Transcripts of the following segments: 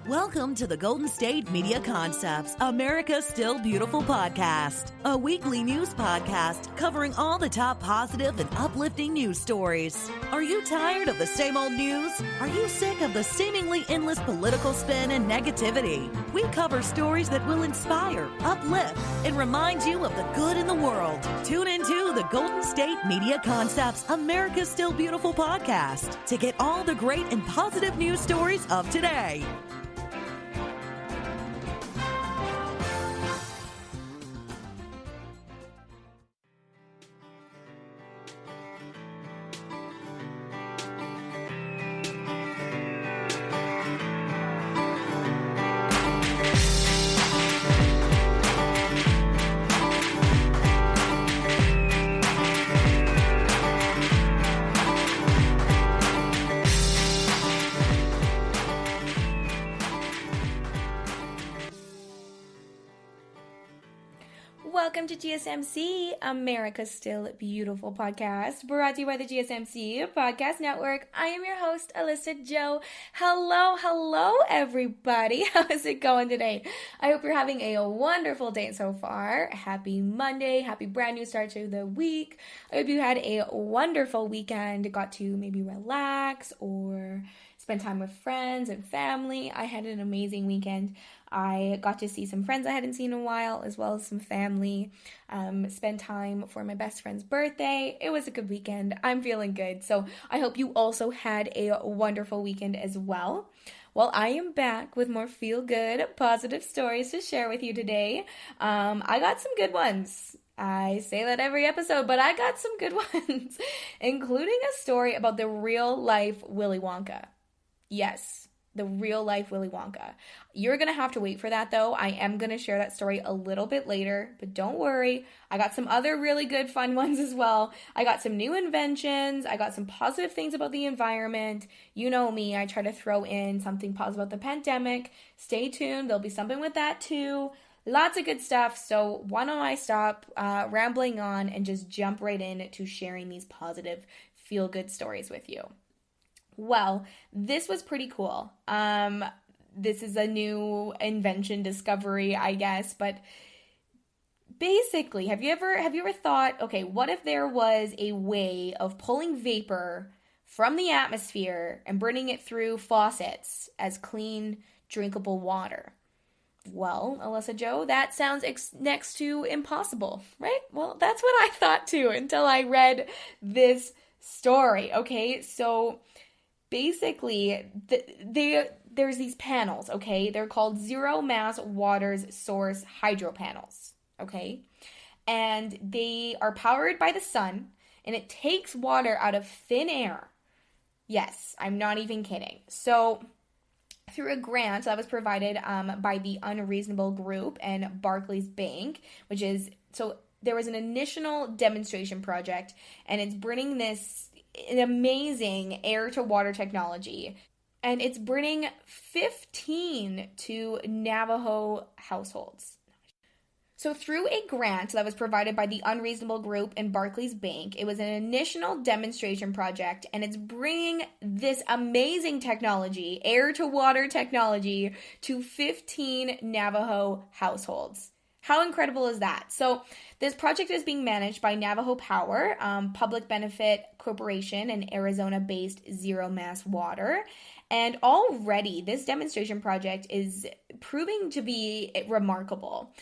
Welcome to the Golden State Media Concepts, America's Still Beautiful podcast, a weekly news podcast covering all the top positive and uplifting news stories. Are you tired of the same old news? Are you sick of the seemingly endless political spin and negativity? We cover stories that will inspire, uplift, and remind you of the good in the world. Tune into the Golden State Media Concepts, America's Still Beautiful podcast to get all the great and positive news stories of today. Welcome to GSMC, America's Still Beautiful podcast, brought to you by the GSMC Podcast Network. I am your host, Alyssa Jo. Hello, everybody. How is it going today? I hope you're having a wonderful day so far. Happy Monday. Happy brand new start to the week. I hope you had a wonderful weekend, got to maybe relax or spend time with friends and family. I had an amazing weekend. I got to see some friends I hadn't seen in a while, as well as some family. Spend time for my best friend's birthday. It was a good weekend. I'm feeling good. So I hope you also had a wonderful weekend as well. Well, I am back with more feel-good, positive stories to share with you today. I got some good ones. I say that every episode, but I got some good ones, including a story about the real-life Willy Wonka. Yes, the real-life Willy Wonka. You're going to have to wait for that, though. I am going to share that story a little bit later, but don't worry. I got some other really good, fun ones as well. I got some new inventions. I got some positive things about the environment. You know me. I try to throw in something positive about the pandemic. Stay tuned. There'll be something with that, too. Lots of good stuff. So why don't I stop rambling on and just jump right in to sharing these positive, feel-good stories with you. Well, this was pretty cool. This is a new invention discovery, I guess, but basically, have you ever thought, okay, what if there was a way of pulling vapor from the atmosphere and bringing it through faucets as clean, drinkable water? Well, Alyssa Jo, that sounds next to impossible, right? Well, that's what I thought too until I read this story, okay? So basically, there's these panels, okay? They're called zero mass water source hydro panels, okay? And they are powered by the sun, and it takes water out of thin air. Yes, I'm not even kidding. So through a grant that was provided by the Unreasonable Group and Barclays Bank, there was an initial demonstration project, and it's bringing this an amazing air-to-water technology, and it's bringing 15 to Navajo households. So through a grant that was provided by the Unreasonable Group and Barclays Bank, it was an initial demonstration project, and it's bringing this amazing technology, air-to-water technology, to 15 Navajo households. How incredible is that? So this project is being managed by Navajo Power, Public Benefit Corporation, and Arizona-based Zero Mass Water. And already this demonstration project is proving to be remarkable.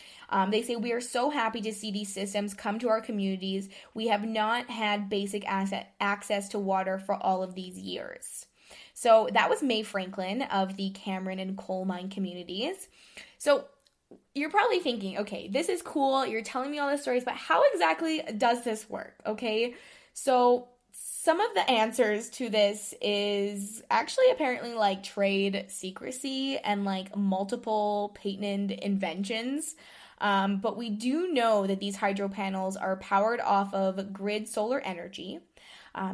They say, we are so happy to see these systems come to our communities. We have not had basic access to water for all of these years. So that was Mae Franklin of the Cameron and Coal Mine communities. So you're probably thinking, okay, this is cool. You're telling me all these stories, but how exactly does this work? Okay, so some of the answers to this is actually apparently like trade secrecy and like multiple patented inventions. But we do know that these hydro panels are powered off of grid solar energy.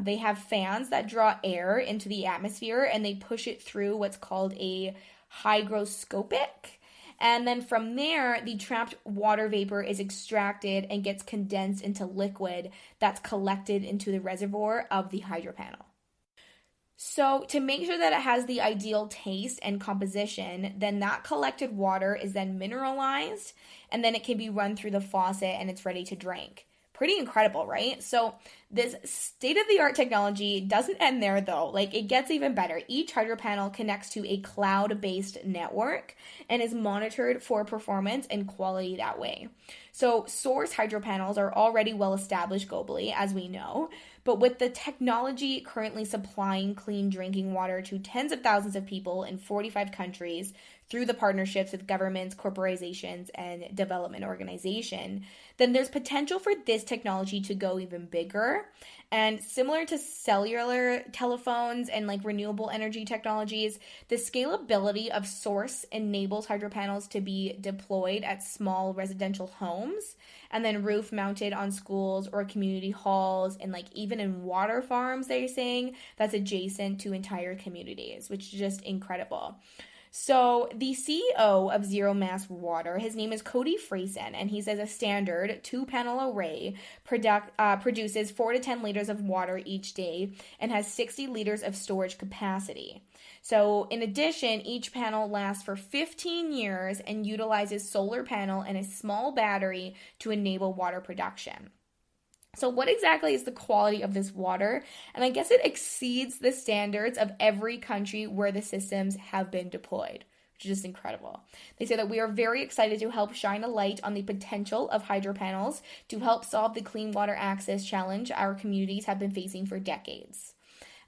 They have fans that draw air into the atmosphere, and they push it through what's called a hygroscopic. And then from there, the trapped water vapor is extracted and gets condensed into liquid that's collected into the reservoir of the hydro panel. So to make sure that it has the ideal taste and composition, then that collected water is then mineralized and then it can be run through the faucet and it's ready to drink. Pretty incredible, right? So this state-of-the-art technology doesn't end there though. Like, it gets even better. Each hydro panel connects to a cloud-based network and is monitored for performance and quality that way. So source hydro panels are already well established globally, as we know, but with the technology currently supplying clean drinking water to tens of thousands of people in 45 countries through the partnerships with governments, corporations, and development organization, then there's potential for this technology to go even bigger. And similar to cellular telephones and like renewable energy technologies, the scalability of source enables hydro panels to be deployed at small residential homes and then roof mounted on schools or community halls and like even in water farms, they're saying, that's adjacent to entire communities, which is just incredible. So the CEO of Zero Mass Water, his name is Cody Freyson, and he says a standard 2-panel array produces 4 to 10 liters of water each day and has 60 liters of storage capacity. So in addition, each panel lasts for 15 years and utilizes solar panel and a small battery to enable water production. So what exactly is the quality of this water? And I guess it exceeds the standards of every country where the systems have been deployed, which is just incredible. They say that we are very excited to help shine a light on the potential of hydro panels to help solve the clean water access challenge our communities have been facing for decades.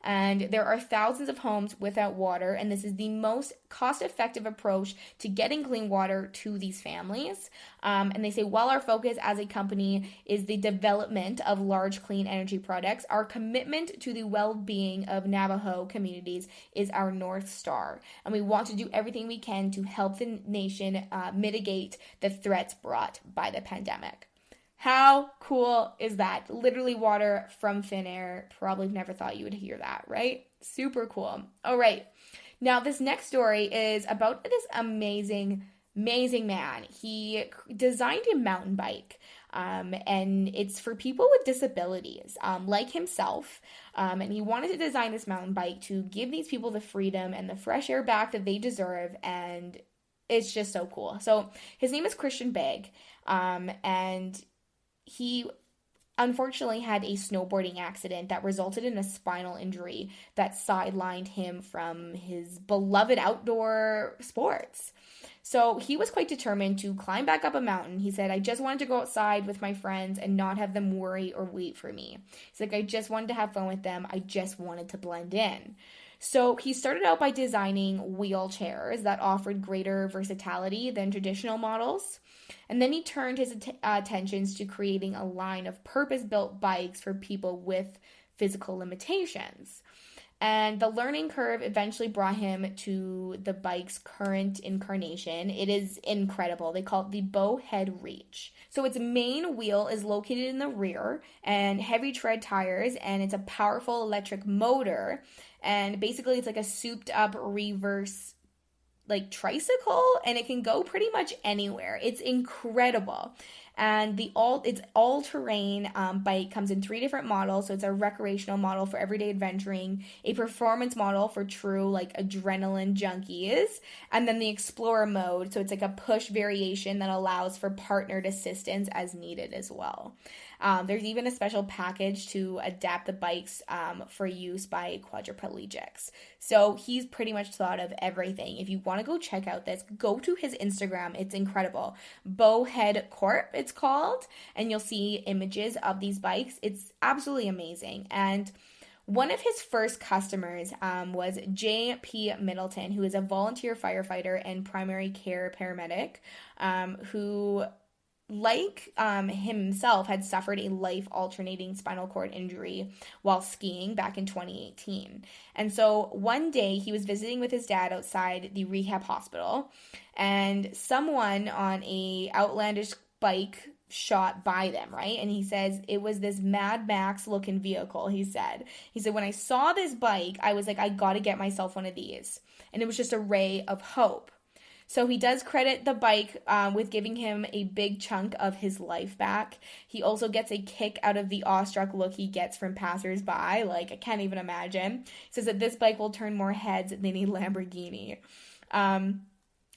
And there are thousands of homes without water, and this is the most cost-effective approach to getting clean water to these families. And they say, while our focus as a company is the development of large clean energy products, our commitment to the well-being of Navajo communities is our North Star. And we want to do everything we can to help the nation mitigate the threats brought by the pandemic. How cool is that? Literally water from thin air. Probably never thought you would hear that, right? Super cool. All right. Now, this next story is about this amazing man. He designed a mountain bike, and it's for people with disabilities, like himself. And he wanted to design this mountain bike to give these people the freedom and the fresh air back that they deserve. And it's just so cool. So his name is Christian Begg, and he unfortunately had a snowboarding accident that resulted in a spinal injury that sidelined him from his beloved outdoor sports. So he was quite determined to climb back up a mountain. He said, I just wanted to go outside with my friends and not have them worry or wait for me. He's like, I just wanted to have fun with them. I just wanted to blend in. So he started out by designing wheelchairs that offered greater versatility than traditional models. And then he turned his attentions to creating a line of purpose-built bikes for people with physical limitations. And the learning curve eventually brought him to the bike's current incarnation. It is incredible. They call it the Bowhead Reach. So its main wheel is located in the rear and heavy tread tires, and it's a powerful electric motor. And basically it's like a souped up reverse like tricycle, and it can go pretty much anywhere. It's incredible. And it's all-terrain bike comes in 3 different models. So it's a recreational model for everyday adventuring, a performance model for true like adrenaline junkies, and then the explorer mode. So it's like a push variation that allows for partnered assistance as needed as well. There's even a special package to adapt the bikes for use by quadriplegics. So he's pretty much thought of everything. If you want to go check out this, go to his Instagram. It's incredible. Bowhead Corp, it's called, and you'll see images of these bikes. It's absolutely amazing. And one of his first customers was J.P. Middleton, who is a volunteer firefighter and primary care paramedic who, like himself, had suffered a life-alternating spinal cord injury while skiing back in 2018. And so one day he was visiting with his dad outside the rehab hospital, and someone on a outlandish bike shot by them, right? And he says it was this Mad Max looking vehicle. He said, when I saw this bike, I was like, I gotta get myself one of these. And it was just a ray of hope. So he does credit the bike with giving him a big chunk of his life back. He also gets a kick out of the awestruck look he gets from passersby. Like, I can't even imagine. He says that this bike will turn more heads than a Lamborghini.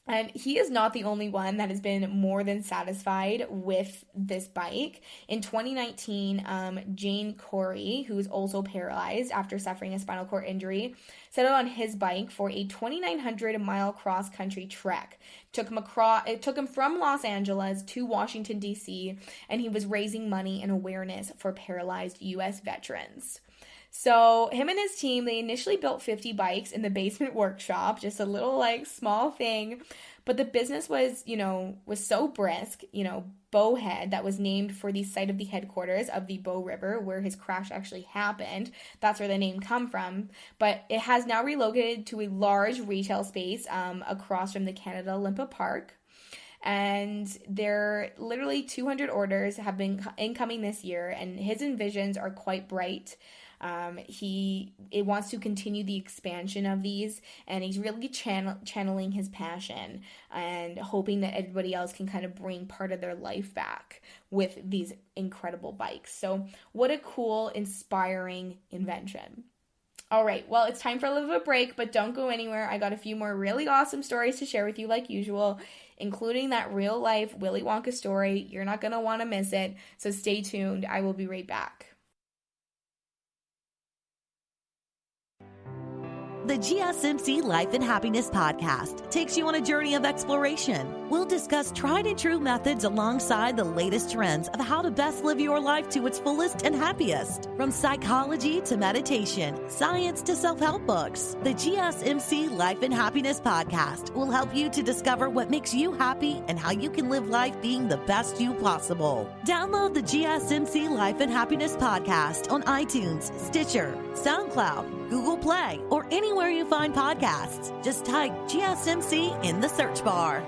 And he is not the only one that has been more than satisfied with this bike. In 2019, Jane Corey, who's also paralyzed after suffering a spinal cord injury, set out on his bike for a 2,900-mile cross-country trek. It took him from Los Angeles to Washington, D.C., and he was raising money and awareness for paralyzed U.S. veterans. So him and his team, they initially built 50 bikes in the basement workshop, just a little like small thing. But the business was so brisk, Bowhead, that was named for the site of the headquarters of the Bow River where his crash actually happened. That's where the name come from. But it has now relocated to a large retail space across from the Canada Olympic Park. And there literally 200 orders have been incoming this year, and his envisions are quite bright. It wants to continue the expansion of these, and he's really channeling his passion and hoping that everybody else can kind of bring part of their life back with these incredible bikes. So what a cool, inspiring invention. All right, well, it's time for a little bit of a break, but don't go anywhere. I got a few more really awesome stories to share with you like usual, including that real-life Willy Wonka story. You're not going to want to miss it, so stay tuned. I will be right back. The GSMC Life and Happiness podcast takes you on a journey of exploration. We'll discuss tried and true methods alongside the latest trends of how to best live your life to its fullest and happiest. From psychology to meditation, science to self-help books, the GSMC Life and Happiness podcast will help you to discover what makes you happy and how you can live life being the best you possible. Download the GSMC Life and Happiness podcast on iTunes, Stitcher, SoundCloud, Google Play, or anywhere you find podcasts. Just type GSMC in the search bar.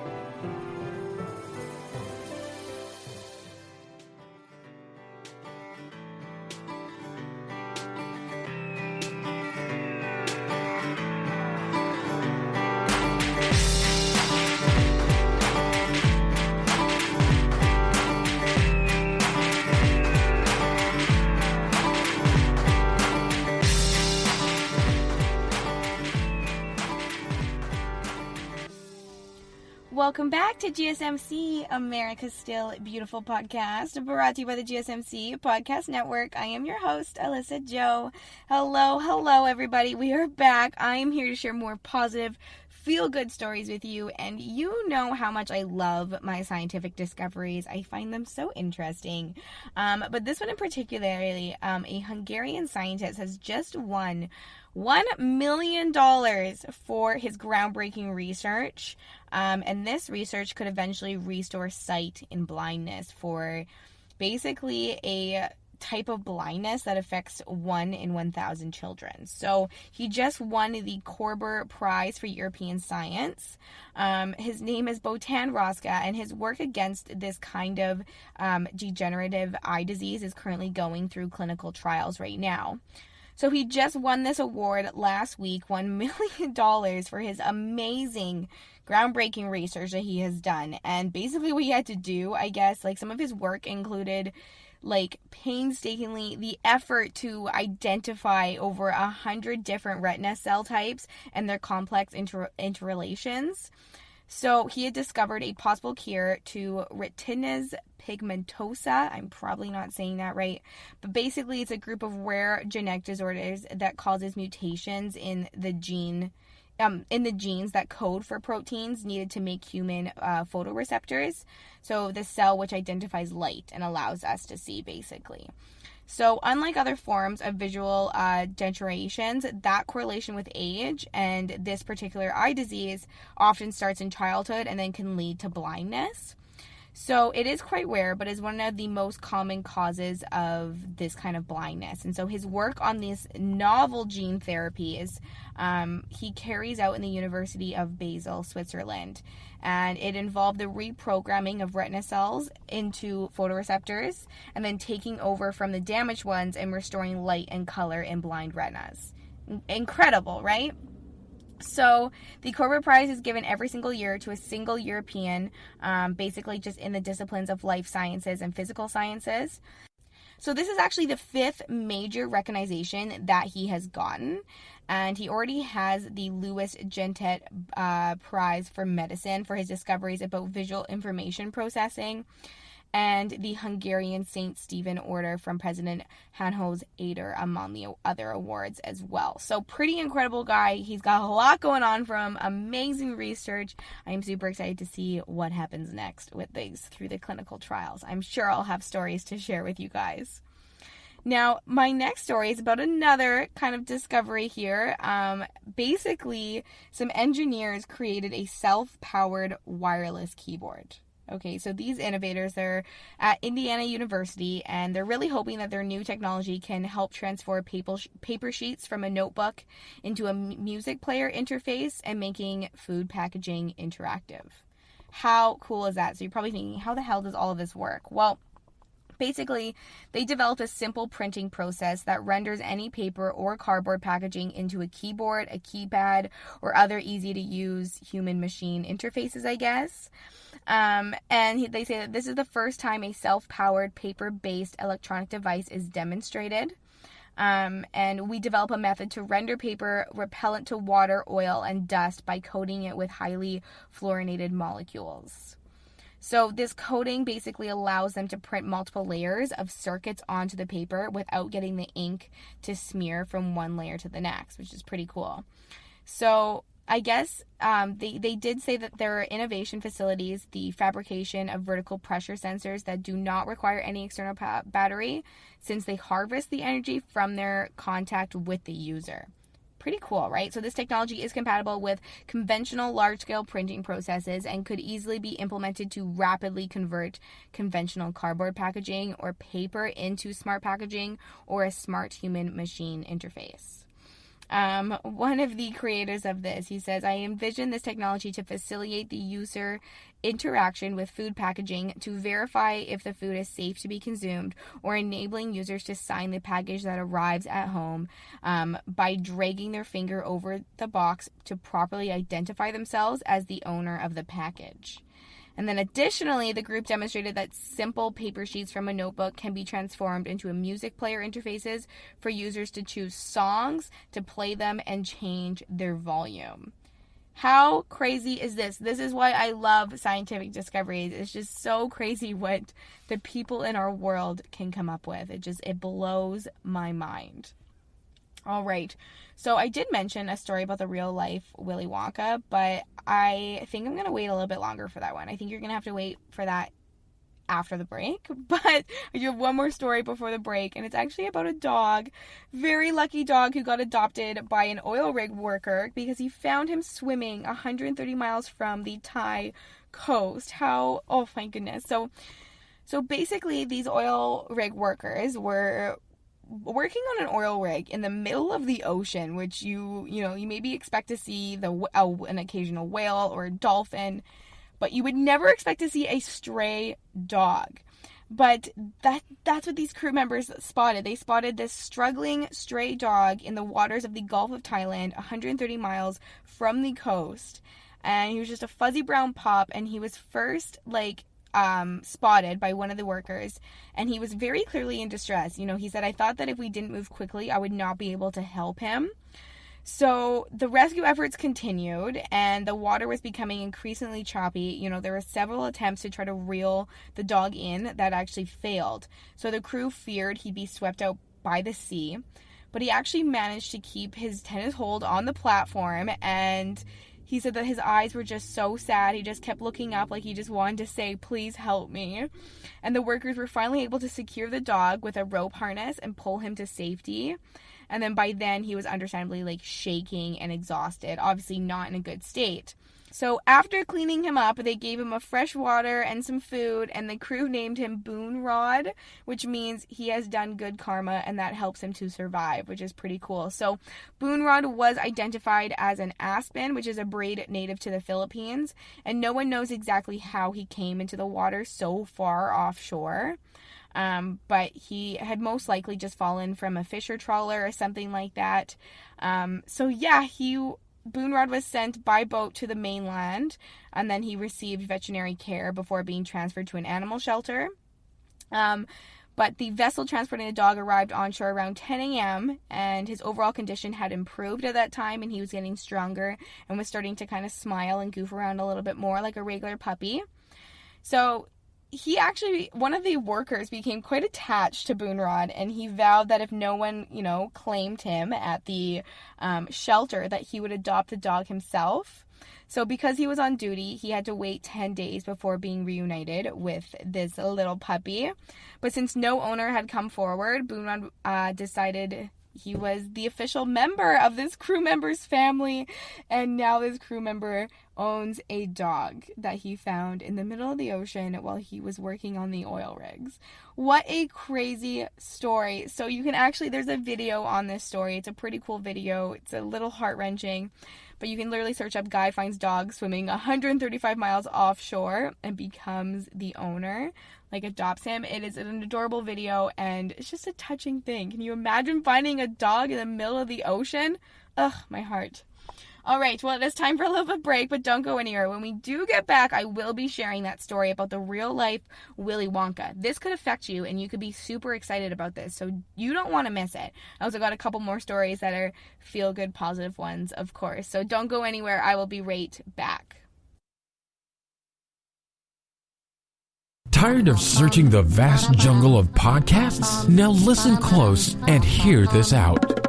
Welcome back to GSMC, America's Still Beautiful podcast, brought to you by the GSMC Podcast Network. I am your host, Alyssa Jo. Hello, everybody. We are back. I am here to share more positive, feel-good stories with you, and you know how much I love my scientific discoveries. I find them so interesting. But this one in particularly, a Hungarian scientist has just won $1 million for his groundbreaking research. And this research could eventually restore sight in blindness for basically a type of blindness that affects 1 in 1,000 children. So he just won the Korber Prize for European Science. His name is Botan Roska, and his work against this kind of degenerative eye disease is currently going through clinical trials right now. So he just won this award last week, $1 million for his amazing, groundbreaking research that he has done. And basically what he had to do, I guess, like some of his work included like painstakingly the effort to identify over 100 different retina cell types and their complex interrelations. So he had discovered a possible cure to Retinas Pigmentosa. I'm probably not saying that right, but basically it's a group of rare genetic disorders that causes mutations in the genes that code for proteins needed to make human photoreceptors. So the cell which identifies light and allows us to see, basically. So unlike other forms of visual degenerations, that correlation with age and this particular eye disease often starts in childhood and then can lead to blindness. So it is quite rare, but is one of the most common causes of this kind of blindness. And so his work on these novel gene therapies, he carries out in the University of Basel, Switzerland. And it involved the reprogramming of retina cells into photoreceptors and then taking over from the damaged ones and restoring light and color in blind retinas. Incredible, right? So the Corbett Prize is given every single year to a single European, basically just in the disciplines of life sciences and physical sciences. So this is actually the 5th major recognition that he has gotten, and he already has the Louis Gentet Prize for Medicine for his discoveries about visual information processing, and the Hungarian St. Stephen Order from President Hanhoz Ader, among the other awards as well. So pretty incredible guy. He's got a lot going on for him. Amazing research. I am super excited to see what happens next with these through the clinical trials. I'm sure I'll have stories to share with you guys. Now, my next story is about another kind of discovery here. Basically, some engineers created a self-powered wireless keyboard. Okay, so these innovators, they're at Indiana University, and they're really hoping that their new technology can help transform paper sheets from a notebook into a music player interface and making food packaging interactive. How cool is that? So you're probably thinking, how the hell does all of this work? Well, basically, they developed a simple printing process that renders any paper or cardboard packaging into a keyboard, a keypad, or other easy-to-use human-machine interfaces, I guess. And they say that this is the first time a self-powered paper-based electronic device is demonstrated. And we develop a method to render paper repellent to water, oil, and dust by coating it with highly fluorinated molecules. So this coating basically allows them to print multiple layers of circuits onto the paper without getting the ink to smear from one layer to the next, which is pretty cool. So I guess they did say that there are innovation facilities, the fabrication of vertical pressure sensors that do not require any external battery, since they harvest the energy from their contact with the user. Pretty cool, right? So this technology is compatible with conventional large-scale printing processes and could easily be implemented to rapidly convert conventional cardboard packaging or paper into smart packaging or a smart human-machine interface. One of the creators of this, he says, I envision this technology to facilitate the user interaction with food packaging to verify if the food is safe to be consumed, or enabling users to sign the package that arrives at home by dragging their finger over the box to properly identify themselves as the owner of the package. And then additionally, the group demonstrated that simple paper sheets from a notebook can be transformed into a music player interfaces for users to choose songs, to play them, and change their volume. How crazy is this? This is why I love scientific discoveries. It's just so crazy what the people in our world can come up with. It blows my mind. All right, so I did mention a story about the real life Willy Wonka, but I think I'm going to wait a little bit longer for that one. I think you're going to have to wait for that after the break, but I do have one more story before the break, and it's actually about a dog, very lucky dog who got adopted by an oil rig worker because he found him swimming 130 miles from the Thai coast. Oh my goodness. So basically these oil rig workers were working on an oil rig in the middle of the ocean, which you maybe expect to see an occasional whale or a dolphin, but you would never expect to see a stray dog. But that's what these crew members spotted. They spotted this struggling stray dog in the waters of the Gulf of Thailand, 130 miles from the coast. And he was just a fuzzy brown pup, and he was first spotted by one of the workers, and he was very clearly in distress. He said, I thought that if we didn't move quickly, I would not be able to help him. So the rescue efforts continued, and the water was becoming increasingly choppy. There were several attempts to try to reel the dog in that actually failed. So the crew feared he'd be swept out by the sea, but he actually managed to keep his tennis hold on the platform, and he said that his eyes were just so sad. He just kept looking up like he just wanted to say, please help me. And the workers were finally able to secure the dog with a rope harness and pull him to safety. And then by then he was understandably shaking and exhausted, obviously not in a good state. So after cleaning him up, they gave him a fresh water and some food, and the crew named him Boon Rod, which means he has done good karma, and that helps him to survive, which is pretty cool. So Boon Rod was identified as an aspen, which is a breed native to the Philippines, and no one knows exactly how he came into the water so far offshore. But he had most likely just fallen from a fisher trawler or something like that. So yeah, he Boonrod was sent by boat to the mainland, and then he received veterinary care before being transferred to an animal shelter. But the vessel transporting the dog arrived on shore around 10 a.m., and his overall condition had improved at that time, and he was getting stronger and was starting to kind of smile and goof around a little bit more like a regular puppy. So he actually, one of the workers became quite attached to Boonrod, and he vowed that if no one, claimed him at the shelter, that he would adopt the dog himself. So because he was on duty, he had to wait 10 days before being reunited with this little puppy. But since no owner had come forward, Boonrod decided he was the official member of this crew member's family, and now this crew member owns a dog that he found in the middle of the ocean while he was working on the oil rigs. What a crazy story. So you can actually, there's a video on this story. It's a pretty cool video. It's a little heart-wrenching, but you can literally search up guy finds dog swimming 135 miles offshore and becomes the owner, adopts him. It is an adorable video, and it's just a touching thing. Can you imagine finding a dog in the middle of the ocean? Ugh, my heart. All right, well, it is time for a little bit of break, but don't go anywhere. When we do get back, I will be sharing that story about the real-life Willy Wonka. This could affect you, and you could be super excited about this, so you don't want to miss it. I also got a couple more stories that are feel-good, positive ones, of course. So don't go anywhere. I will be right back. Tired of searching the vast jungle of podcasts? Now listen close and hear this out.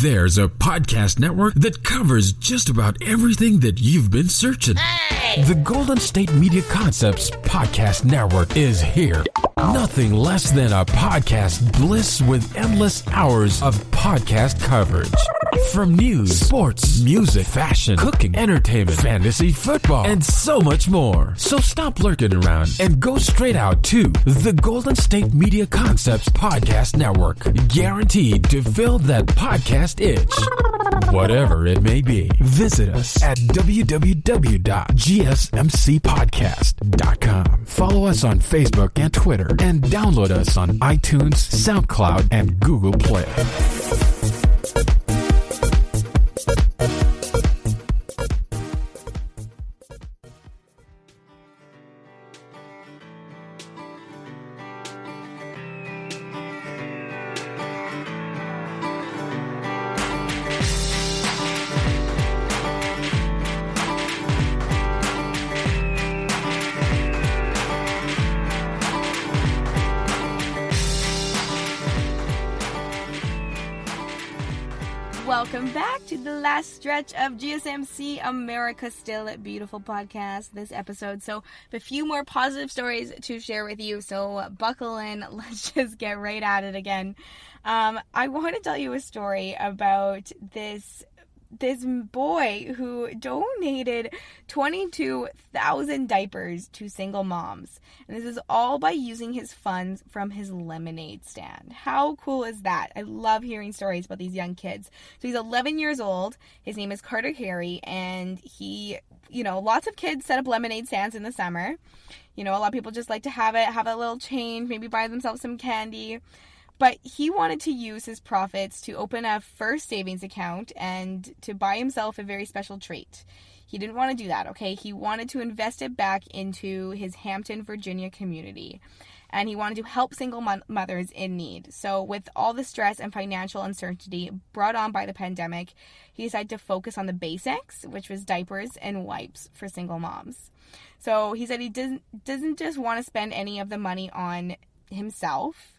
There's a podcast network that covers just about everything that you've been searching. Hey! The Golden State Media Concepts Podcast Network is here. Nothing less than a podcast bliss with endless hours of podcast coverage. From news, sports, music, fashion, cooking, entertainment, fantasy, football, and so much more. So stop lurking around and go straight out to the Golden State Media Concepts Podcast Network. Guaranteed to fill that podcast itch. Whatever it may be. Visit us at www.gsmcpodcast.com. Follow us on Facebook and Twitter, and download us on iTunes, SoundCloud, and Google Play. Welcome back to the last stretch of GSMC, America's Still Beautiful podcast, this episode. So a few more positive stories to share with you, so buckle in. Let's just get right at it again. I want to tell you a story about this boy who donated 22,000 diapers to single moms. And this is all by using his funds from his lemonade stand. How cool is that? I love hearing stories about these young kids. So he's 11 years old. His name is Carter Harry, and he, lots of kids set up lemonade stands in the summer. A lot of people just like to have a little change, maybe buy themselves some candy. But he wanted to use his profits to open a first savings account and to buy himself a very special treat. He didn't want to do that, okay? He wanted to invest it back into his Hampton, Virginia community. And he wanted to help single mothers in need. So with all the stress and financial uncertainty brought on by the pandemic, he decided to focus on the basics, which was diapers and wipes for single moms. So he said he doesn't just want to spend any of the money on himself.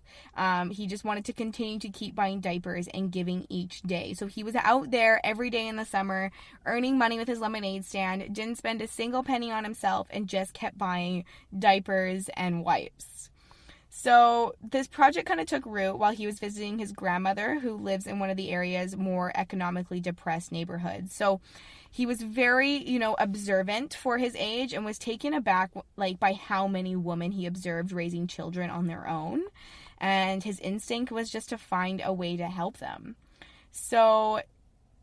He just wanted to continue to keep buying diapers and giving each day. So he was out there every day in the summer, earning money with his lemonade stand, didn't spend a single penny on himself, and just kept buying diapers and wipes. So this project kind of took root while he was visiting his grandmother, who lives in one of the area's more economically depressed neighborhoods. So he was very, observant for his age, and was taken aback by how many women he observed raising children on their own. And his instinct was just to find a way to help them. So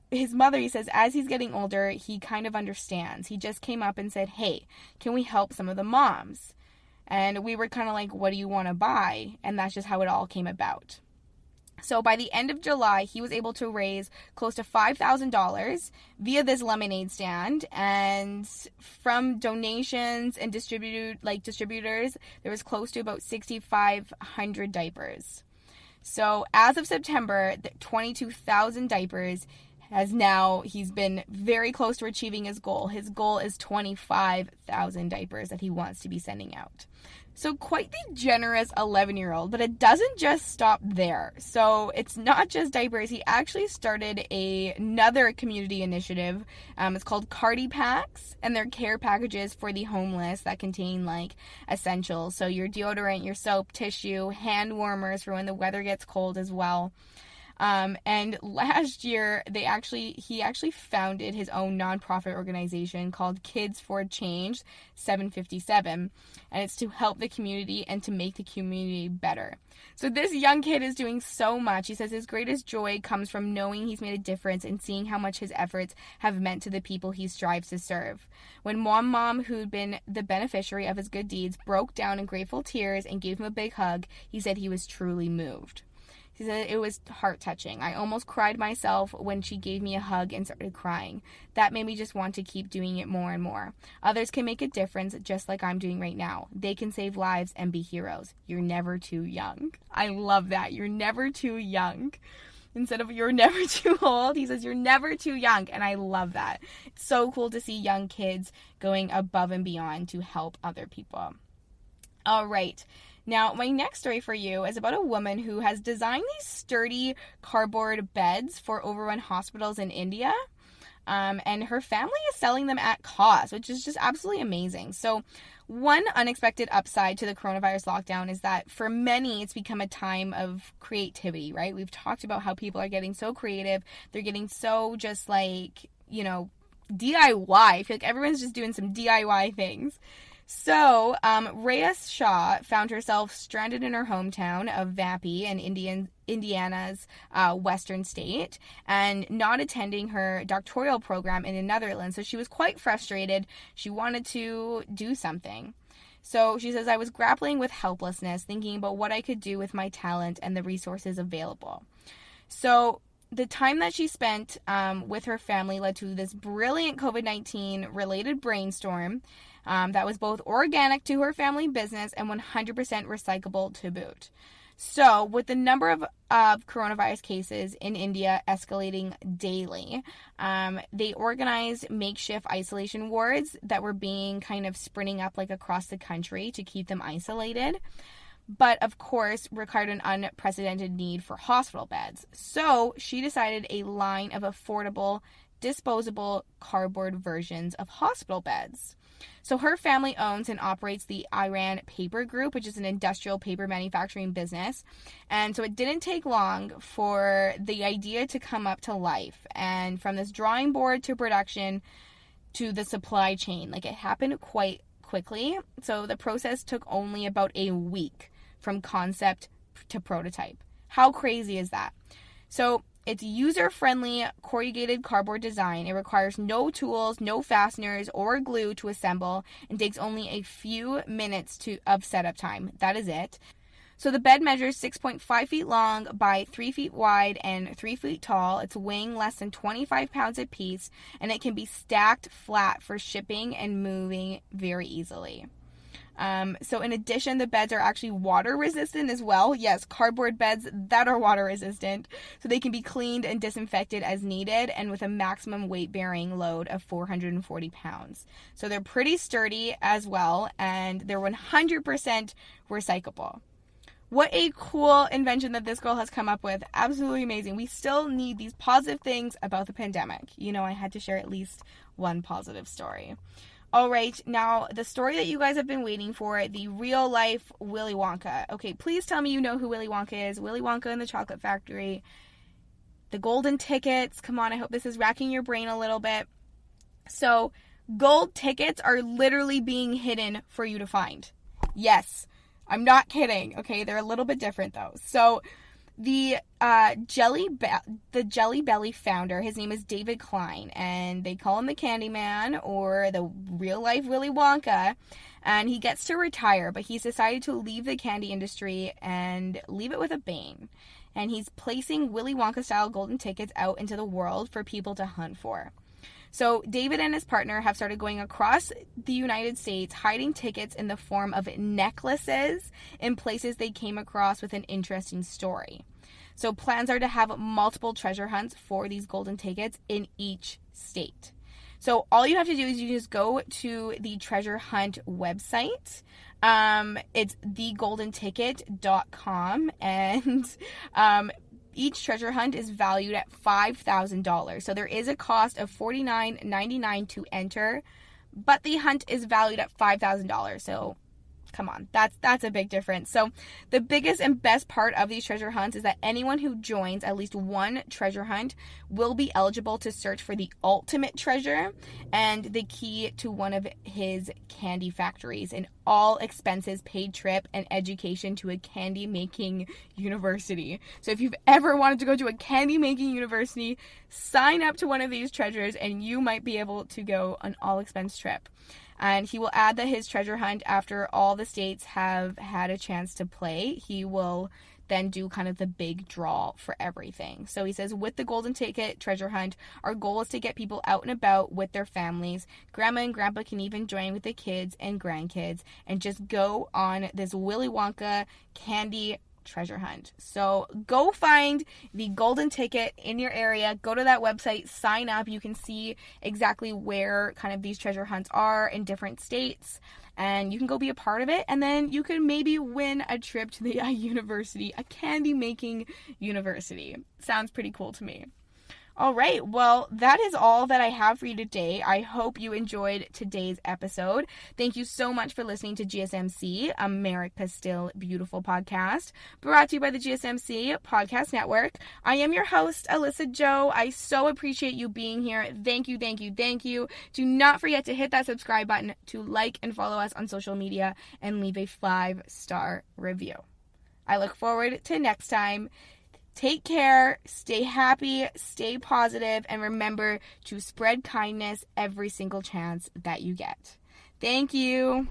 his mother, he says, as he's getting older, he kind of understands. He just came up and said, hey, can we help some of the moms? And we were kind of like, what do you want to buy? And that's just how it all came about. So by the end of July, he was able to raise close to $5,000 via this lemonade stand, and from donations and distributors, there was close to about 6,500 diapers. So as of September, 22,000 diapers he's been very close to achieving his goal. His goal is 25,000 diapers that he wants to be sending out. So quite the generous 11-year-old, but it doesn't just stop there. So it's not just diapers. He actually started another community initiative. It's called Cardi Packs, and they're care packages for the homeless that contain like essentials. So your deodorant, your soap, tissue, hand warmers for when the weather gets cold as well. And last year, he actually founded his own nonprofit organization called Kids for Change 757, and it's to help the community and to make the community better. So this young kid is doing so much. He says his greatest joy comes from knowing he's made a difference and seeing how much his efforts have meant to the people he strives to serve. When mom, who'd been the beneficiary of his good deeds, broke down in grateful tears and gave him a big hug, he said he was truly moved. He said it was heart-touching. I almost cried myself when she gave me a hug and started crying. That made me just want to keep doing it more and more. Others can make a difference just like I'm doing right now. They can save lives and be heroes. You're never too young. I love that. You're never too young. Instead of you're never too old, he says you're never too young. And I love that. It's so cool to see young kids going above and beyond to help other people. All right. Now, my next story for you is about a woman who has designed these sturdy cardboard beds for overrun hospitals in India. And her family is selling them at cost, which is just absolutely amazing. So one unexpected upside to the coronavirus lockdown is that for many, it's become a time of creativity, right? We've talked about how people are getting so creative. They're getting so just like, DIY. I feel like everyone's just doing some DIY things. So, Reyes Shaw found herself stranded in her hometown of Vapi in Indiana's western state and not attending her doctoral program in the Netherlands. So she was quite frustrated. She wanted to do something. So she says, I was grappling with helplessness, thinking about what I could do with my talent and the resources available. So the time that she spent with her family led to this brilliant COVID-19 related brainstorm that was both organic to her family business and 100% recyclable to boot. So with the number of coronavirus cases in India escalating daily, they organized makeshift isolation wards that were being kind of sprinting up like across the country to keep them isolated. But of course required an unprecedented need for hospital beds. So she decided a line of affordable, disposable cardboard versions of hospital beds. So her family owns and operates the Iran Paper Group, which is an industrial paper manufacturing business. And so it didn't take long for the idea to come up to life. And from this drawing board to production to the supply chain, like it happened quite quickly. So the process took only about a week from concept to prototype. How crazy is that? So it's user-friendly corrugated cardboard design. It requires no tools, no fasteners, or glue to assemble, and takes only a few minutes of setup time. That is it. So the bed measures 6.5 feet long by 3 feet wide and 3 feet tall. It's weighing less than 25 pounds a piece, and it can be stacked flat for shipping and moving very easily. So in addition, the beds are actually water resistant as well. Yes, cardboard beds that are water resistant. So they can be cleaned and disinfected as needed and with a maximum weight bearing load of 440 pounds. So they're pretty sturdy as well, and they're 100% recyclable. What a cool invention that this girl has come up with. Absolutely amazing. We still need these positive things about the pandemic. I had to share at least one positive story. All right, now the story that you guys have been waiting for, the real life Willy Wonka. Okay, please tell me you know who Willy Wonka is. Willy Wonka and the Chocolate Factory. The golden tickets. Come on, I hope this is racking your brain a little bit. So, gold tickets are literally being hidden for you to find. Yes, I'm not kidding. Okay, they're a little bit different though. So, the Jelly Belly founder, his name is David Klein, and they call him the Candyman or the real life Willy Wonka, and he gets to retire, but he's decided to leave the candy industry and leave it with a bang. and he's placing Willy Wonka style golden tickets out into the world for people to hunt for. So David and his partner have started going across the United States, hiding tickets in the form of necklaces in places they came across with an interesting story. So plans are to have multiple treasure hunts for these golden tickets in each state. So all you have to do is you just go to the treasure hunt website. It's thegoldenticket.com, and each treasure hunt is valued at $5,000. So there is a cost of $49.99 to enter, but the hunt is valued at $5,000. So come on, that's a big difference. So the biggest and best part of these treasure hunts is that anyone who joins at least one treasure hunt will be eligible to search for the ultimate treasure and the key to one of his candy factories, and all expenses paid trip and education to a candy making university. So if you've ever wanted to go to a candy making university, sign up to one of these treasures and you might be able to go an all expense trip. And he will add that his treasure hunt, after all the states have had a chance to play, he will then do kind of the big draw for everything. So he says, with the golden ticket treasure hunt, our goal is to get people out and about with their families. Grandma and grandpa can even join with the kids and grandkids and just go on this Willy Wonka candy treasure hunt. So go find the golden ticket in your area, go to that website, sign up. You can see exactly where kind of these treasure hunts are in different states, and you can go be a part of it, and then you can maybe win a trip to the university, a candy making university. Sounds pretty cool to me. All right, well, that is all that I have for you today. I hope you enjoyed today's episode. Thank you so much for listening to GSMC, America's Still Beautiful podcast, brought to you by the GSMC Podcast Network. I am your host, Alyssa Jo. I so appreciate you being here. Thank you, thank you, thank you. Do not forget to hit that subscribe button, to like and follow us on social media, and leave a 5-star review. I look forward to next time. Take care, stay happy, stay positive, and remember to spread kindness every single chance that you get. Thank you.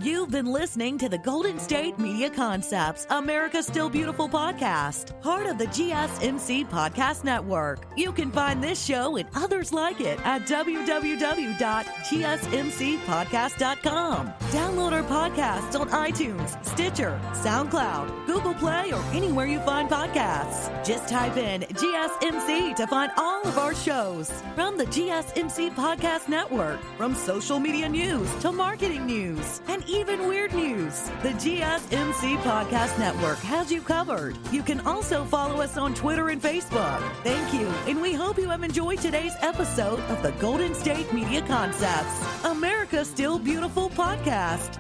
You've been listening to the Golden State Media Concepts, America's Still Beautiful podcast, part of the GSMC Podcast Network. You can find this show and others like it at www.gsmcpodcast.com. Download our podcasts on iTunes, Stitcher, SoundCloud, Google Play, or anywhere you find podcasts. Just type in GSMC to find all of our shows. From the GSMC Podcast Network, from social media news to marketing news, and even weird news, the GSMC Podcast Network has you covered. You can also follow us on Twitter and Facebook. Thank you, and we hope you have enjoyed today's episode of the Golden State Media Concepts, America's Still Beautiful podcast.